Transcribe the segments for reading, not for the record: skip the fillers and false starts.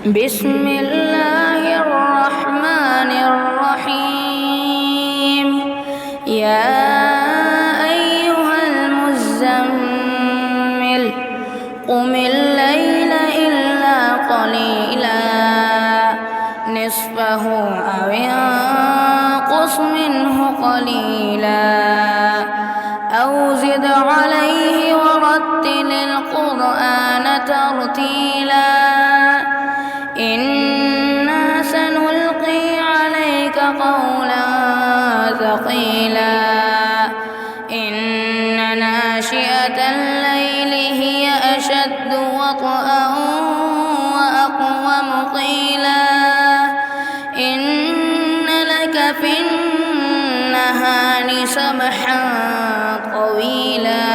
بسم الله الرحمن الرحيم يا أيها المزمل قم الليل إلا قليلا نصفه أو انقص منه قليلا أو زد عليه ورتل القرآن ترتيلا إنا سنلقي عليك قولا ثقيلا إن ناشئة الليل هي أشد وطئا وأقوم قيلا إن لك في النهار سبحا طويلا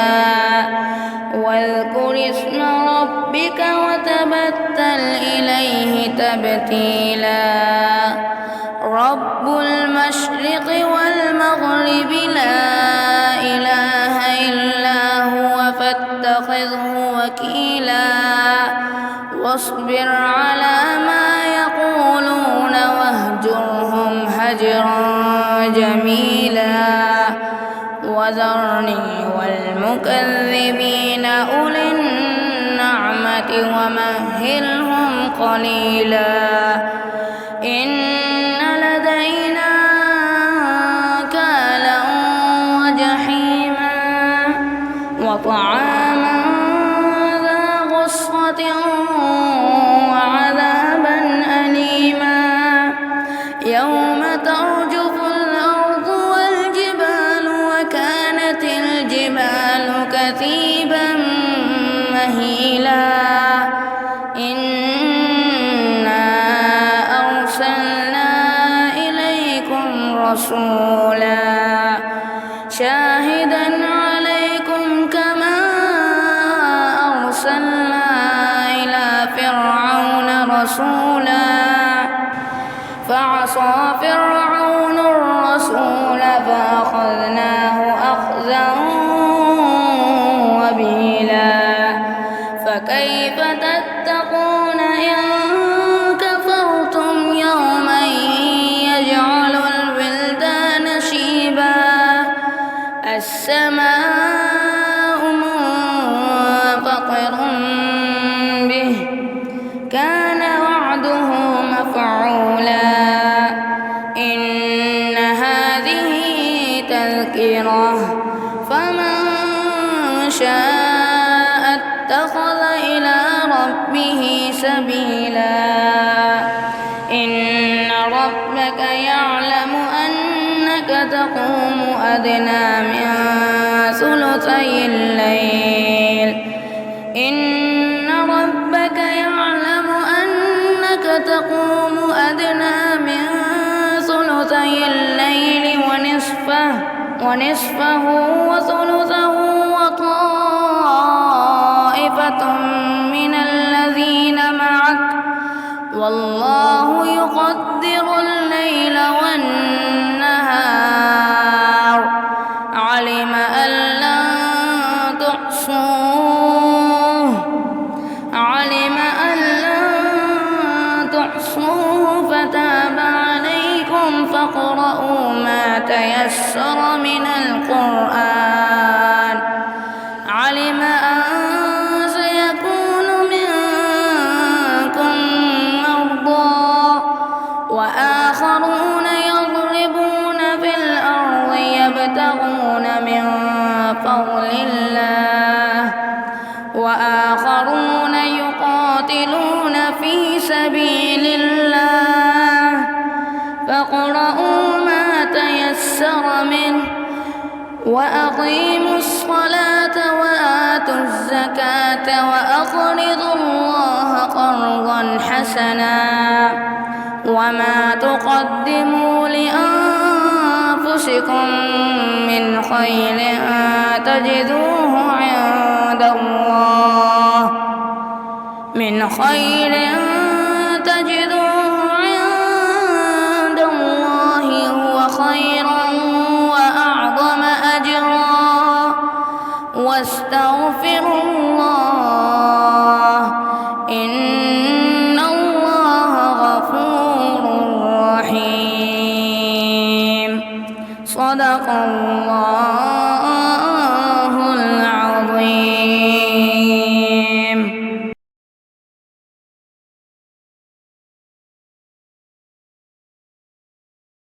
واذكر اسم ربك وتبتل إليه تبتيلا رب المشرق والمغرب لا إله إلا هو فاتخذه وكيلا واصبر على ما يقولون واهجرهم هجرا جميلا وذرني والمكذبين أولي النعمة ومهلهم قليلا إن لدينا كالا وجحيما وطعاما ذا غصة وعذابا أليما يوم ترجف الأرض والجبال وكانت الجبال كثيبا مهيلا إنا أرسلنا إليكم رسولا شاهدا عليكم كما أرسلنا إلى فرعون رسولا فعصى فرعون الرسول فأخذناه أخذا وبيلا فكيف تتقون إن كفرتم يوما يجعل الولدان شيبا السماء منفطر به كان وعده مفعولا إن هذه تذكرة فمن شاء اتخذ إلى ربه سبيلا إن ربك يعلم أنك تقوم أدنى من ثلثي الليل إن ربك يعلم أنك تقوم أدنى من ثلثي الليل ونصفه وثلثه وطائفة من الذين معك والله يقدر الليل والنهار علم أن لن تحصوه فتاب عليكم فاقرؤوا ما تيسر من القرآن علم أن سيكون منكم مرضى وآخرون يضربون في الأرض يبتغون من فضل الله وآخرون يقاتلون في سبيل الله فاقرؤوا ما تيسر منه وأقيموا الصلاة وآتوا الزكاة وأقرضوا الله قرضا حسنا وما تقدموا لأنفسكم من خير تجدوه عند الله هو خيرا وأعظم أجرا واستغفروا الله إن الله صدق الله العظيم.